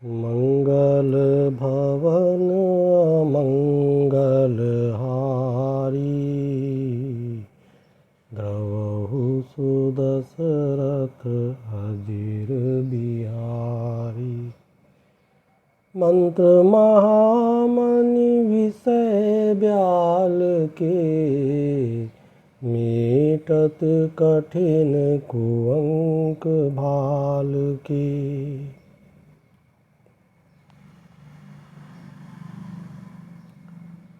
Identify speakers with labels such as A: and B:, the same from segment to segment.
A: मंगल भवन मंगल हारी, द्रवहु सुदशरथ अजिर बिहारी। मंत्र महामणि विषय ब्याल के, मेटत कठिन कुअंक भाल के।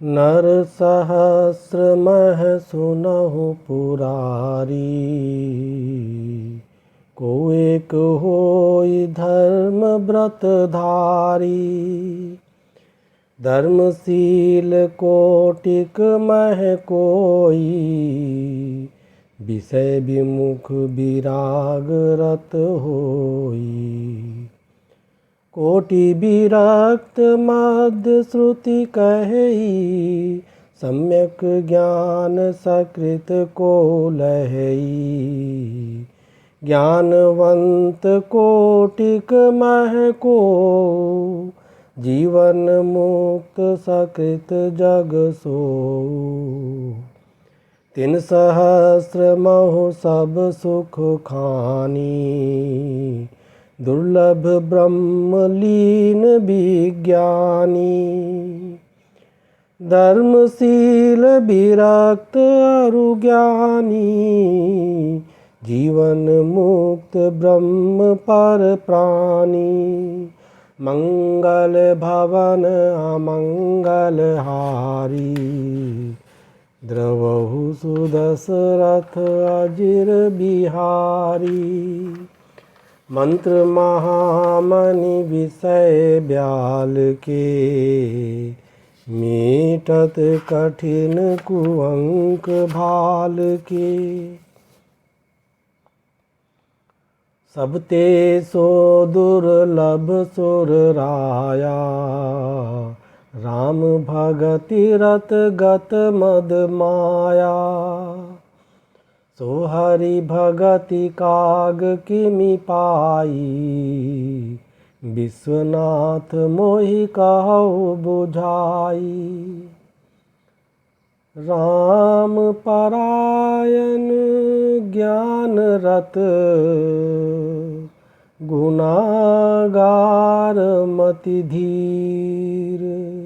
A: नर सहस्र मह सुनहु पुरारी, को एक होई धर्म व्रत धारी। धर्मशील कोटिक मह कोई, विषय विमुख विराग रत होई। कोटि विरक्त मध्य श्रुति कही, सम्यक ज्ञान सकृत को लहई। ज्ञानवंत कोटिक मह को, जीवन मुक्त सकृत जग सो। तिन सहस्र महु सब सुख खानी, दुर्लभ ब्रह्म लीन विज्ञानी। धर्मशील विरक्त अरु ज्ञानी, जीवन मुक्त ब्रह्म पर प्राणी। मंगल भवन अमंगल हारी, द्रवहु सुदशरथ अजिर बिहारी। मंत्र महामणि विषय ब्याल के, मेटत कठिन कुअंक भाल के। सब ते सो दुर्लभ सुर राया, राम भगति रत गत मद माया। सो हरि भगति काग किमि पाई, विश्वनाथ मोहि कहु बुझाई। राम परायण ज्ञान रत, गुनागार मति धीर।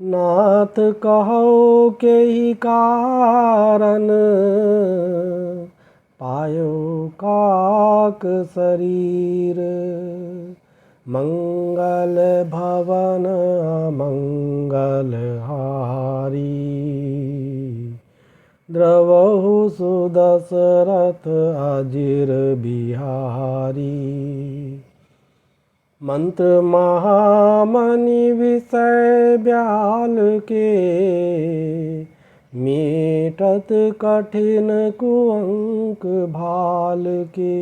A: नाथ कहो के ही कारण, पायो काक शरीर। मंगल भवन मंगल हारी, द्रवहु सुदशरथ अजिर बिहारी। मंत्र महामणि विषय ब्याल के, मेटत कठिन कुअंक भाल के।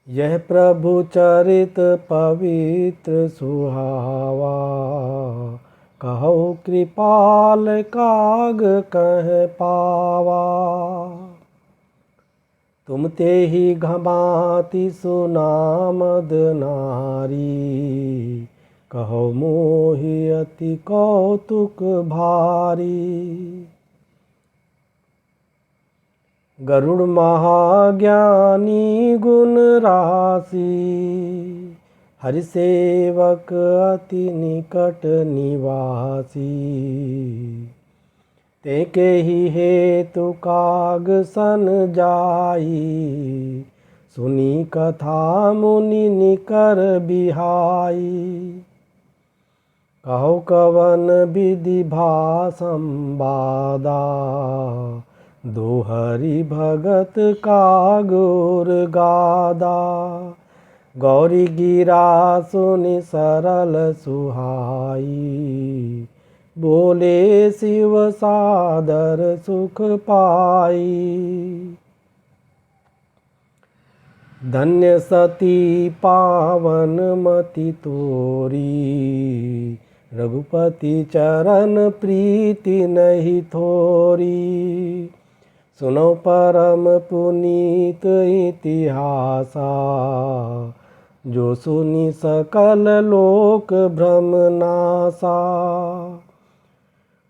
A: यह प्रभु चरित पवित्र सुहावा, कहो कृपाल काग कह पावा। तुम ते ही घमाति सुनामद नारी, कहो मोहि अति कौतुक भारी। गरुड़ महाज्ञानी गुण राशि, हरि सेवक अति निकट निवासी। ते के ही हेतु काग सन जाई, सुनी कथा मुनि निकर बिहाई। कहो कवन विधि भा संवादा, दो हरि भगत कागुर गादा। गौरी गिरा सुनि सरल सुहाई, बोले शिव सादर सुख पाई। धन्य सती पावन मति तोरी, रघुपति चरण प्रीति नहीं थोरी। सुनो परम पुनीत इतिहासा, जो सुनी सकल लोक भ्रम नासा।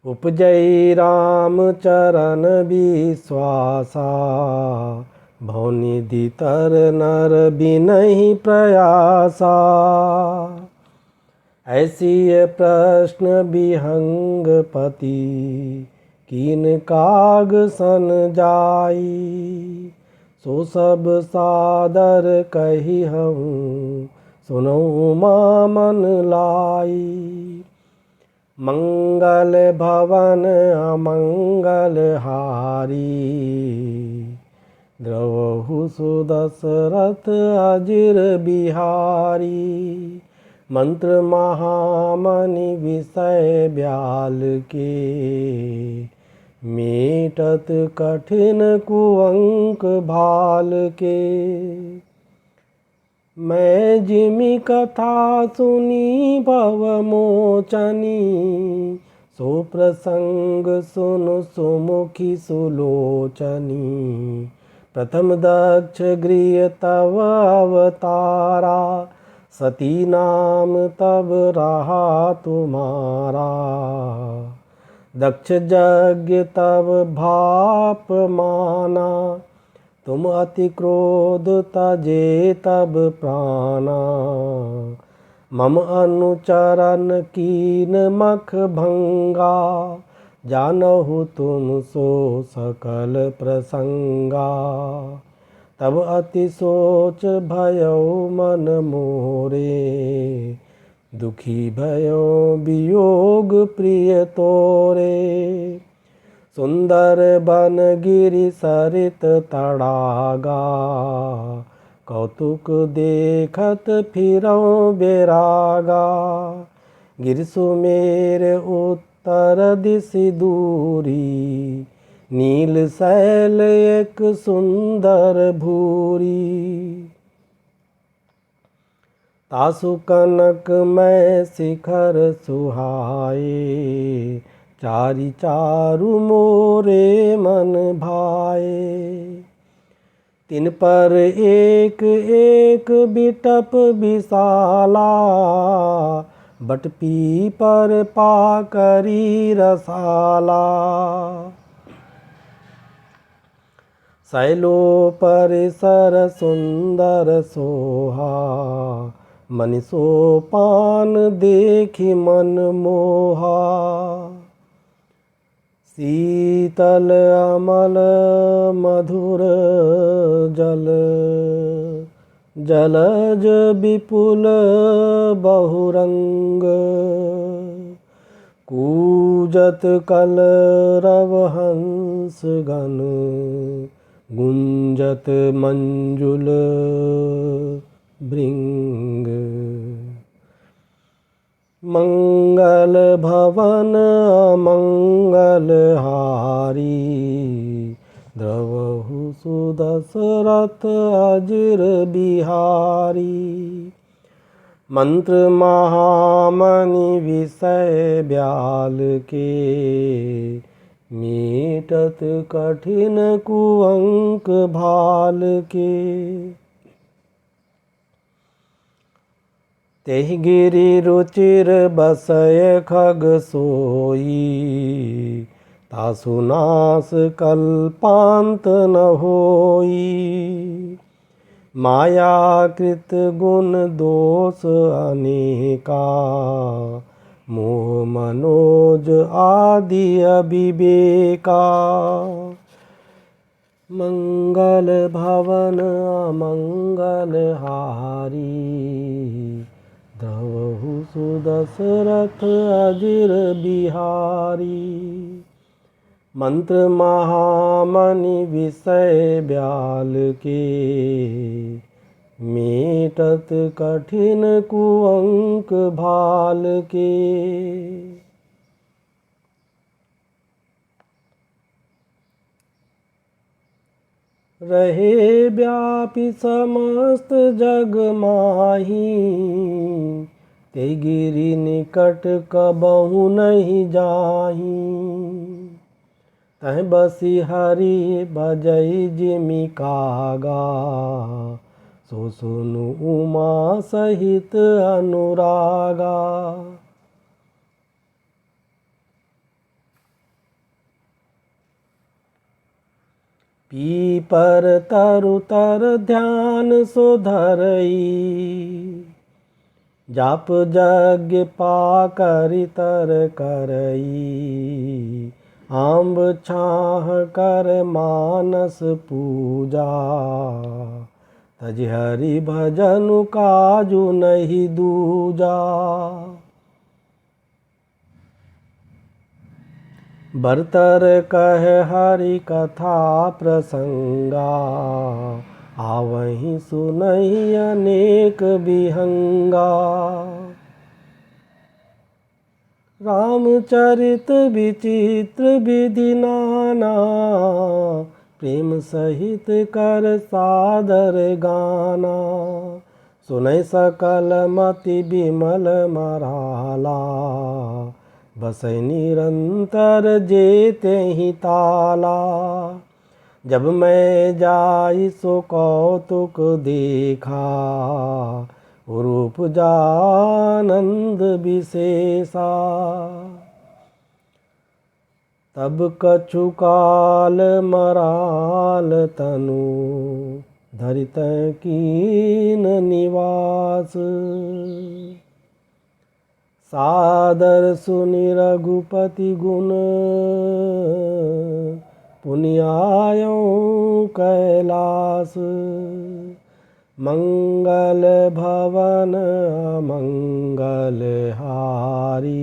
A: उपजई राम चरण विश्वासा, भवनिधि तर नर बिनहि प्रयासा। ऐसी प्रश्न विहंग पति, कीन काग सन जाई। सो सब सादर कही हूँ, सुनऊ माँ मन लाई। मंगल भवन अमंगल हारी, द्रवहु सुदशरथ अजिर बिहारी। मंत्र महामणि विषय ब्याल के, मेटत कठिन कुअंक भाल के। मैं जिमि कथा सुनी भव मोचनी, सो प्रसंग सुन सुमुखी सुलोचनी। प्रथम दक्ष गृह तव अवतारा, सती नाम तब रहा तुम्हारा। दक्ष यज्ञ तब भाप माना, तुम अति क्रोध तजे तब प्राणा। मम अनुचरण कीन मख भंगा, जानहु तुम सो सकल प्रसंगा। तब अति सोच भयो मन मोरे, दुखी भयो वियोग प्रिय तोरे। सुंदर बन गिरि सरित तड़ागा, कौतुक देखत फिरौं बेरागा। गिरि सुमेर उत्तर दिशि दूरी, नील शैल एक सुंदर भूरी। तासु कनक मैं शिखर सुहाए, चारि चारु मोरे मन भाए। तिन पर एक एक बिटप विशाला, बट पीपर पाकरी रसाला। शैलो परिसर सुंदर सोहा, मनि सोपान देखि मन मोहा। शीतल अमल मधुर जल, जलज विपुल बहुरंग। कूजत कलरव हंस गण, गुंजत मंजुल भृंग। मंगल भवन अमंगल हारी, द्रवहु सुदशरथ अजिर बिहारी। मंत्र महामणि विषय ब्याल के, मेटत कठिन कुअंक भाल के। तेहि गिरि रुचिर बसय खग सोई, तासु नास कल्पांत न होई। माया कृत गुण दोष अनेका, मोह मनोज आदि अविवेका। मंगल भवन अमंगल हारी, द्रवहु सुदशरथ अजिर बिहारी। मंत्र महामणि विषय ब्याल के, मेटत कठिन कुअंक भाल के। रहे व्यापी समस्त जग माही, ते गिरि निकट कबहु नहीं जाही। तह बसी हरि बजई जिमि कागा, सो सुनु उमा सहित अनुरागा। पीपर तरु तर ध्यान सो धरई, जाप यज्ञ पाकरि तर करई। आम्ब छाह कर मानस पूजा, तज हरि भजनु काजु नहीं दूजा। बरतर कह हरि कथा प्रसंगा, आवहीं सुनई अनेक बिहंगा। रामचरित विचित्र विधि नाना, प्रेम सहित कर सादर गाना। सुनय सकल मति बिमल मराला, बसै निरंतर जेते ही ताला। जब मैं जाई सो कौतुक देखा, रूप जानंद विशेषा। तब कछु काल मराल तनु, धरित कीन निवास। सादर सुनि रघुपति गुण, पुनियायों कैलास। मंगल भवन अमंगल हारी,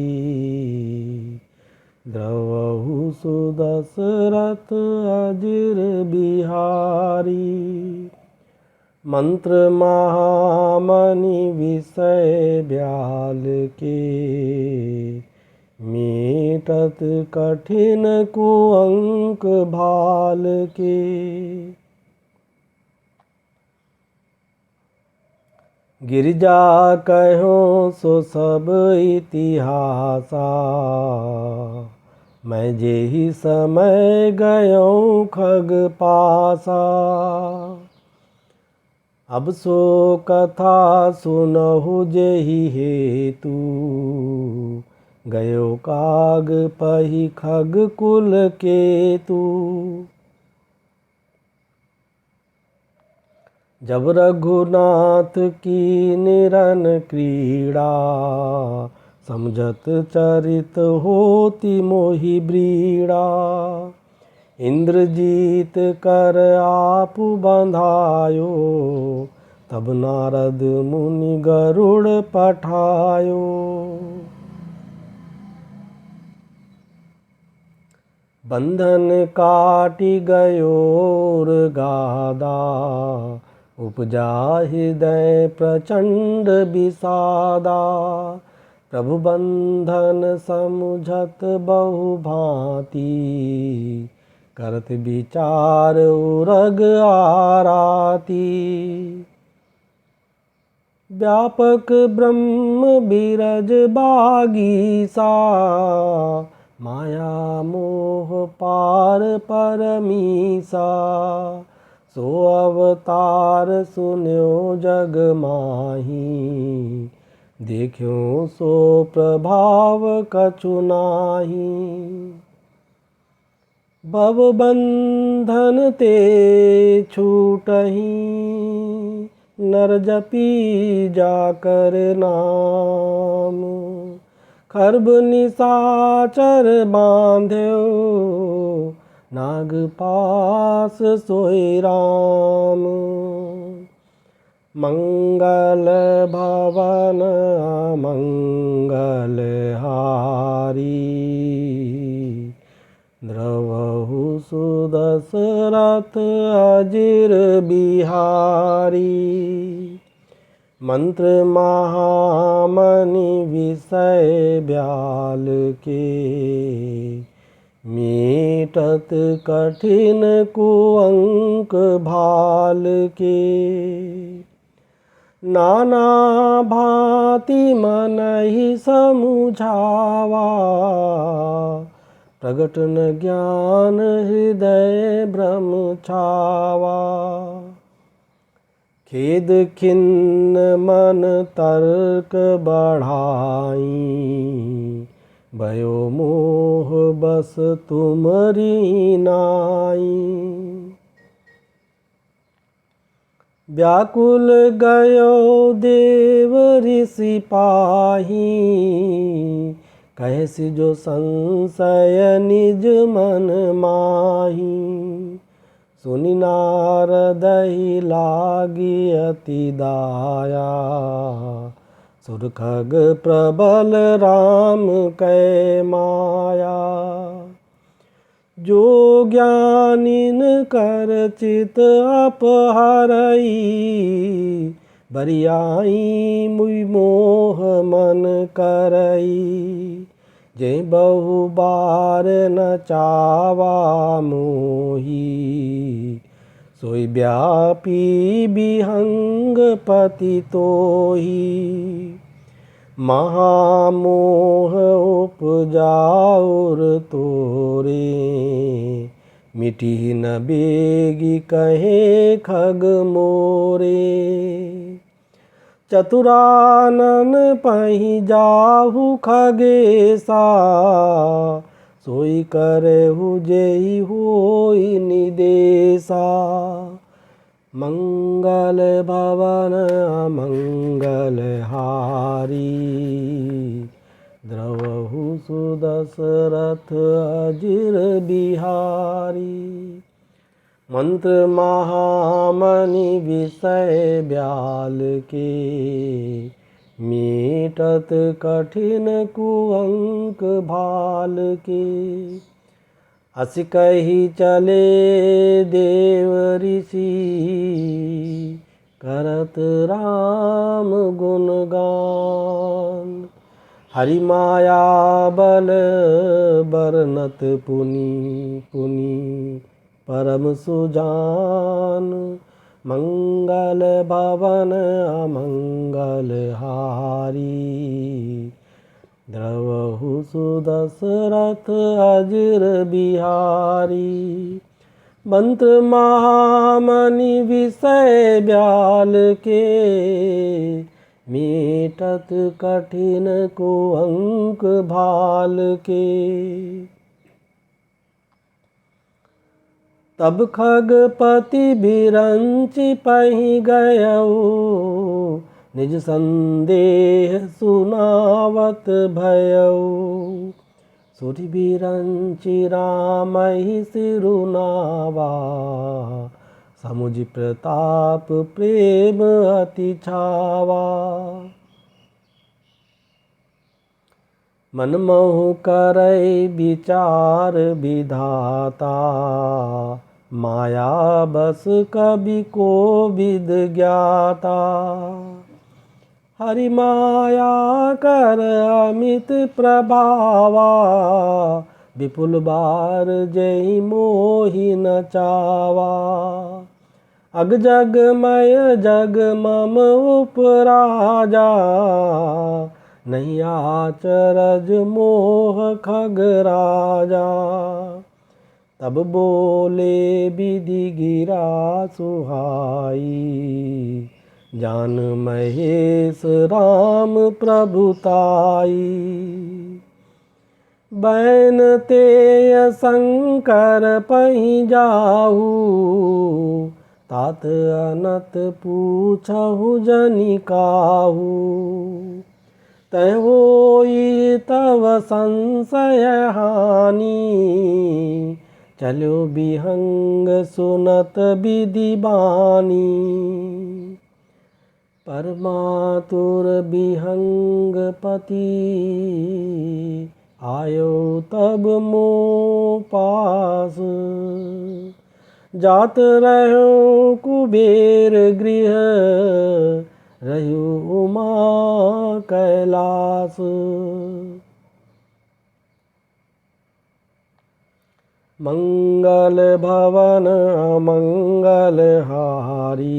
A: द्रवहु सुदशरथ अजिर बिहारी। मंत्र महामणि विषय ब्याल के, मीटत कठिन कुअंक भाल के। गिरिजा कहो सो सब इतिहासा, मैं जेहि समय गयो खग पासा। अब सो कथा सुनहु जेहि हेतु, गयो काग पही खग कुल केतु। जब रघुनाथ की निरन क्रीड़ा, समझत चरित होती मोहि ब्रीड़ा। इंद्रजीत कर आपु बंधायो, तब नारद मुनि गरुड़ पठायो। बंधन काटि गयोर गादा, उपजा हृदय प्रचंड विषादा। प्रभु बंधन समुझत बहु भांति, करत विचार उरग आराती। व्यापक ब्रह्म बिरज बागीसा, माया मोह पार परमीसा। सो अवतार सुन्यो जग माही, देखियो सो प्रभाव कछु नाही। भव बंधन ते छूटहि, नर जपी जाकर नाम। खर्ब निशाचर बांध्यो, नागपास सोई राम। मंगल भवन अमंगल हारी, द्रवहु सुदशरथ अजिर बिहारी। मंत्र महामणि विषय ब्याल के, मीटत कठिन कुअंक भाल के। नाना भांति मनहि समुझावा, प्रगट न ज्ञान हृदय भ्रम छावा। खेद खिन्न मन तर्क बढ़ाई, भयो मोह बस तुमरी नाई। व्याकुल गयो देव ऋषि पाही, कैसी जो संशय निज मन माही। सुनि नारद ही लागी अति दाया, सुर खग प्रबल राम कै माया। जो ज्ञानिन कर चित अपहरई, बरियाई मुई मोह मन करई। जे बहु बार न चावा मोही, सोई व्यापी विहंग पति तोही। महामोह उपजाउर तोरे, मिटी न बेगी कहे खग मोरे। चतुरानन पहि जाहु खगेसा, सोई करहु जेहि होई निदेशा। मंगल भवन अमंगल हारी, द्रवहु सुदशरथ अजिर बिहारी। मंत्र महामणि विषय ब्याल के, मीटत कठिन कुअंक भाल के। अस कही चले देव ऋषि, करत राम गुणगान। हरि माया बल बरनत पुनि पुनि, परम सुजान। मंगल भवन अमंगल हारी, द्रवहु सुदशरथ अजिर बिहारी। मंत्र महामणि विषय ब्याल के, मीटत कठिन कुअंक भाल के। तब खगपति बिरंचि पहि गयऊ, निज संदेह सुनावत भयऊ। सुरि बिरंचि रामहि सिरुनावा, समुझ प्रताप प्रेम अति छावा। मनमोहु करई विचार विधाता, माया बस कवि को विद ज्ञाता। हरि माया कर अमित प्रभावा, विपुल बार जय मोहि न चावा। अग जग मय जग मम उपराजा, नहीं आचरज मोह खग राजा। तब बोले विधि गिरा सुहाई, जान महेश राम प्रभुताई। बैन तेय शंकर पहि जाहू, तात अनत पूछहु जनि काहू। तै होई तव संशय हानि, चलो विहंग सुनत विधि बानी। परमातुर विहंग पति, आयो तब मो पास। जात रहो कुबेर गृह, रहो उमा कैलास। मंगल भवन अमंगल हारी,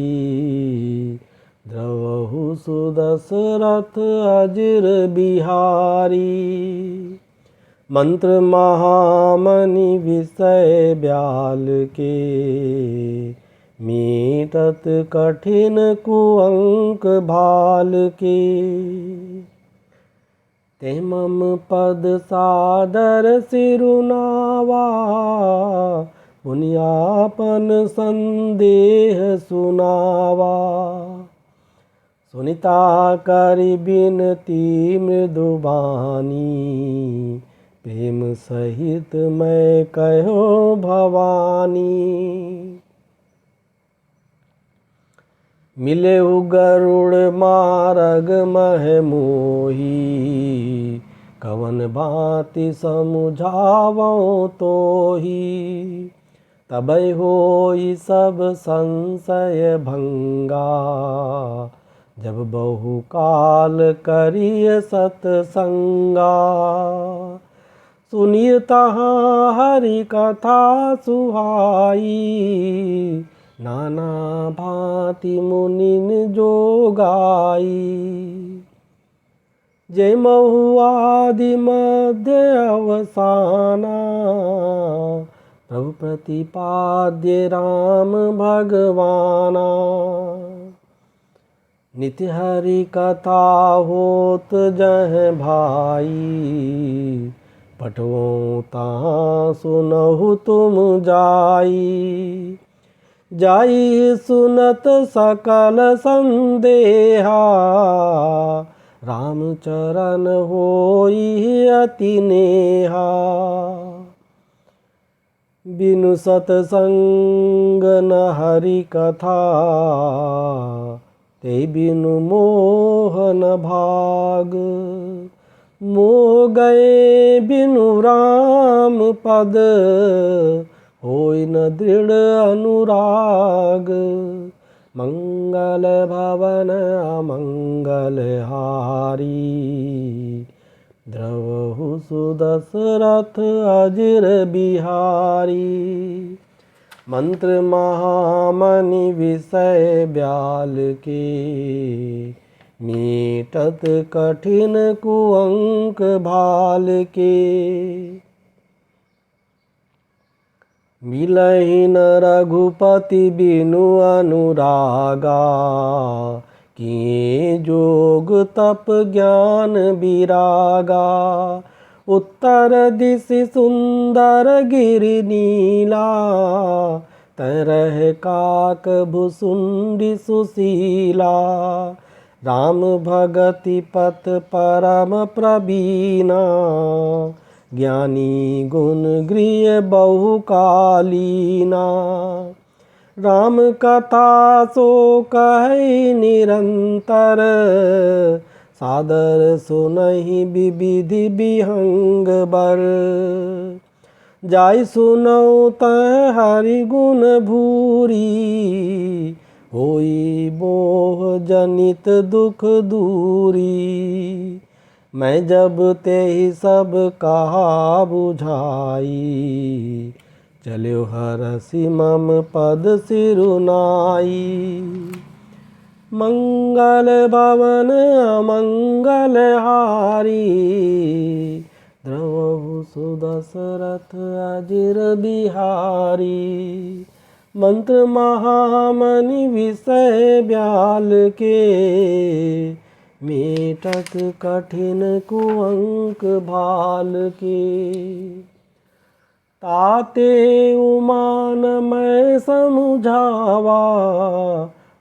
A: द्रवहु सुदशरथ अजिर बिहारी। मंत्र महामणि विषय ब्याल के, मीटत कठिन कुअंक भाल के। ते मम पद सादर सिरुनावा, पुनियापन संदेह सुनावा। सुनिता करि बिनती मृदुबानी, प्रेम सहित मैं कहो भवानी। मिले गरुड़ मार्ग मह मोही, कवन भांति समुझावो तोही। तबै होई सब संशय भंगा, जब बहुकाल करिय सतसंगा। सुनिय तहाँ हरि कथा सुहाई, नाना भांति मुनिन जो गाई। जय महुआदि मध्य अवसाना, प्रभु प्रतिपाद्य राम भगवाना। नित्य हरि कथा होत जह भाई, पठवों तहाँ सुनहु तुम जाई। जाई सुनत सकल संदेहा, रामचरण होई अति नेहा। बिनु सतसंग न हरि कथा, ते बिनु मोहन भाग। मोह गए बिनु राम पद, होई न दृढ़ अनुराग। मंगल भवन अमंगल हारी, द्रवहु सुदशरथ अजिर बिहारी। मंत्र महामणि विषय ब्याल के, मीटत कठिन कुअंक भाल के। मिलहि न रघुपति बिनु अनुरागा, किए जोग तप ज्ञान विरागा। उत्तर दिश सुंदर गिरि नीला, तरह काक भुसुंडी सुशीला। राम भगति पथ परम प्रवीणा, ज्ञानी गुण गृह बहुकालीना। राम कथा सो कहि निरंतर, सादर सुनहि विविधि विहंग बर। जाय सुनौ तह हरि गुण भूरी, होई मोह जनित दुख दूरी। मैं जब तेहि सब कहा बुझाई, चल्यो हरसि मम पद सिरुनाई। मंगल भवन अमंगल हारी, द्रवहु सुदशरथ अजिर बिहारी। मंत्र महामणि विषय ब्याल के, मीटत कठिन कुअंक भाल के। ताते उमान मैं समुझावा,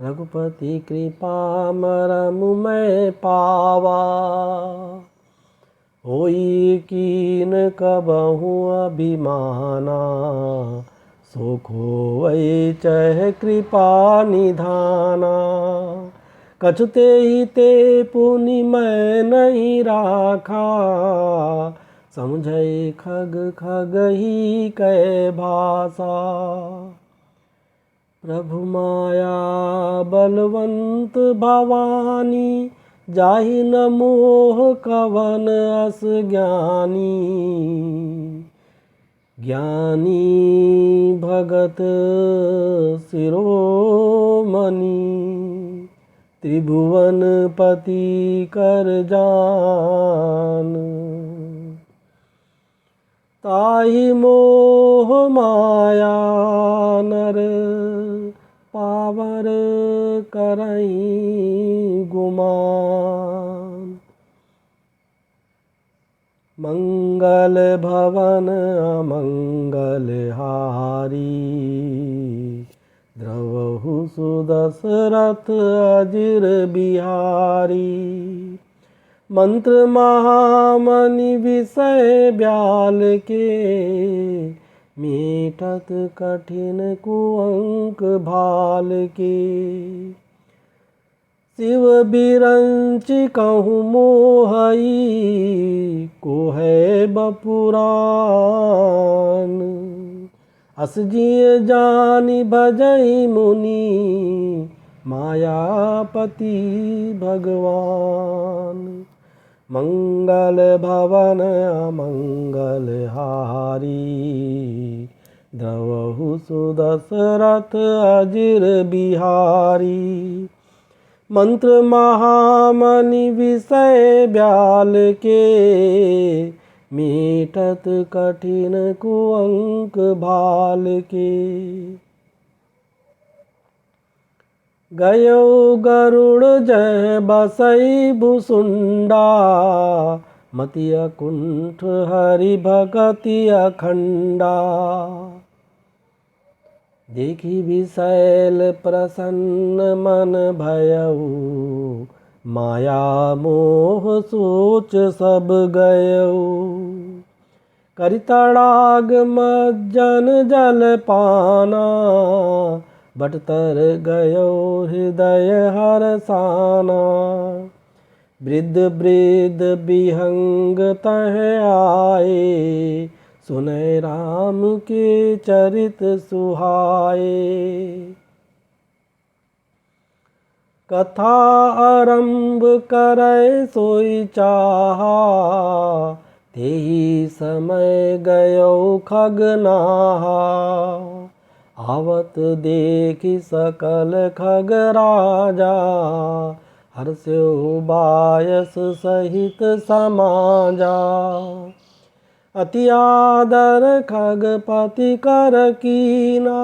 A: रघुपति कृपा मरम मैं पावा। होई कीन कबहु अभिमाना, सो खोवै चह कृपा निधाना। कछु तेहि ते पुनि मैं नहीं राखा, समझै खग खगही कै भाषा। प्रभु माया बलवंत भवानी, जाहि न मोह कवन अस ज्ञानी। ज्ञानी भगत शिरोमणि, त्रिभुवन पति कर जान। ताहि मोह माया नर पावर करई गुमान। मंगल भवन अमंगल हारी द्रवहु सुदशरथ अजिर बिहारी। मंत्र महामणि विषय ब्याल के मीठत कठिन कुअंक भाल के। शिव बिरंच कहूँ मोहई को है बपुरान। अस जिय जानि भजई मुनि मायापति भगवान। मंगल भवन अमंगल हारी द्रवहु सुदशरथ अजिर बिहारी। मंत्र महामणि विषय ब्याल के मीठत कठिन कुअंक भाल के। गयो गरुड़ जय बसई भुसुंडा मति अकुंठ हरि भगति अखंडा। देखी विशैल प्रसन्न मन भयउ माया मोह सोच सब गयउ। करि तड़ाग मज्जन जल पाना बटतर गयो हृदय हरसाना। वृद्ध वृद्ध विहंग तह आए सुनय राम के चरित सुहाए। कथा आरंभ करे सोई चाहा तेहि समय गयो खगनाहा। आवत देखि सकल खग राजा हर्षो बायस सहित समाजा। अति आदर खगपति कर कीना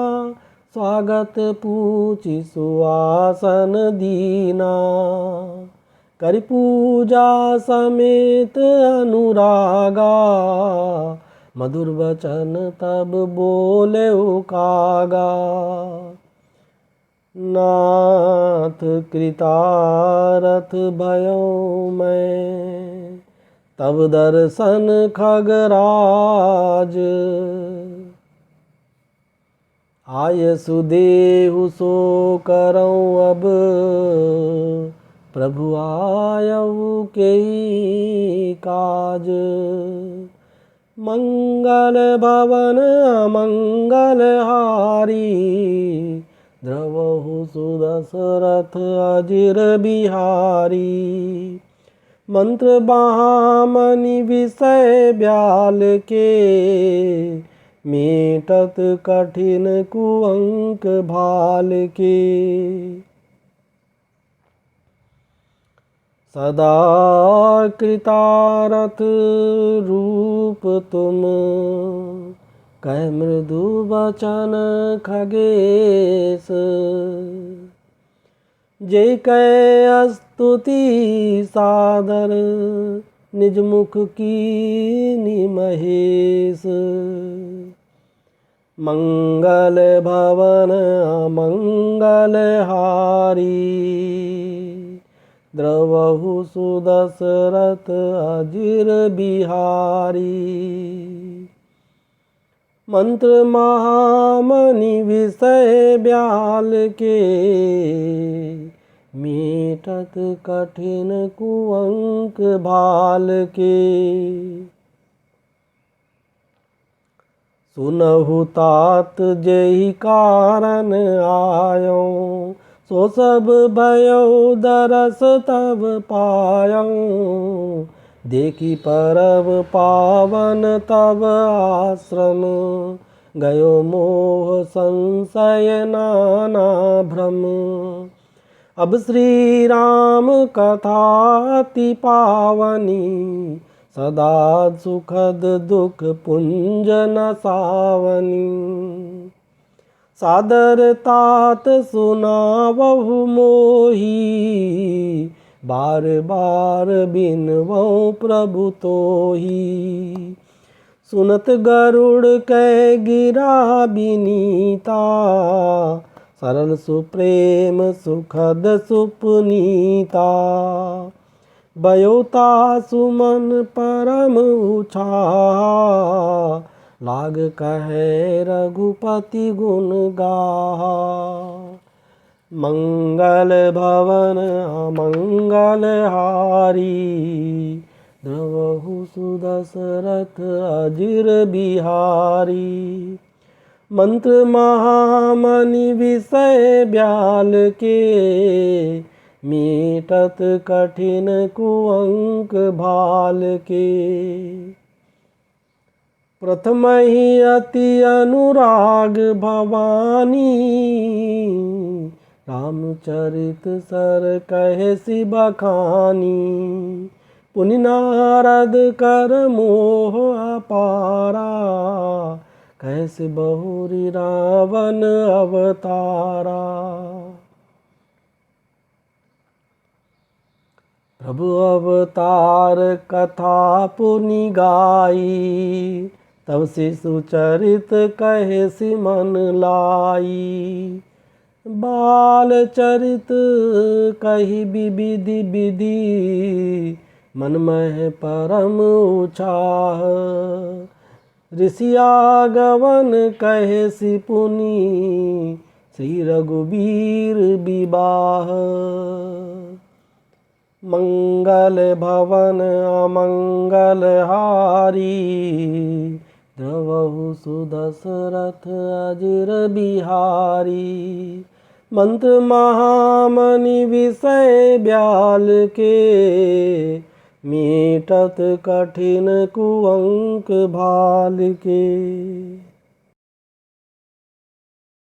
A: स्वागत पूछि सुआसन दीना। करि पूजा समेत अनुरागा मधुर वचन तब बोले कागा। नाथ कृतारथ भयो मैं तब दर्शन खगराज। आय सुदेहु सो करऊँ अब प्रभु आयऊ के काज। मंगल भवन अमंगल हारी द्रवहु सुदशरथ अजिर बिहारी। मंत्र महामणि विषय ब्याल के मीठत कठिन कुअंक भाल के। सदा कृतारथ रूप तुम कह मृदु वचन खगेश। जय कै स्तुति सादर निज मुख की महेश। मंगल भवन अमंगल हारी द्रवहु सुदशरथ अजिर बिहारी। मंत्र महामणि विषय ब्याल के मीठत कठिन कुअंक भाल के। सुनहु तात जेहि कारण आयो सो सब भयो दरस तब पायो। देखी परब पावन तब आश्रम गयो मोह संशय नाना भ्रम। अब श्री राम कथा अति पावनी सदा सुखद दुख पुंज न सावनी। सादर तात सुनावहु मोही, बार बार बिनवौ प्रभु तोही। सुनत गरुड़ कै गिरा बिनीता, सरल सुप्रेम सुखद सुपनीता। बयोता सुमन परम उछाहा, लाग कहे रघुपति गुण गाहा। मंगल भवन अमंगल हारी, द्रवहु सुदशरथ अजिर बिहारी। मंत्र महामनि विषय ब्याल के, मीटत कठिन कुअंक भाल के। प्रथम ही अति अनुराग भवानी, रामचरित सर कहे सि बखानी। पुनि नारद कर मोह अपारा, कैसे बहुरी रावण अवतारा। प्रभु अवतार कथा पुनि गाई, तब शिशु चरित कहे सि मन लाई। बाल चरित कही विधि विधि, मन में परम उछाह। ऋषियागवन कहे सि पुनि, श्री रघुबीर विवाह। मंगल भवन अमंगल हारी, द्रवहु सुदशरथ अजिर बिहारी। मंत्र महामनि विषय ब्याल के, मीटत कठिन कुअंक भाल के।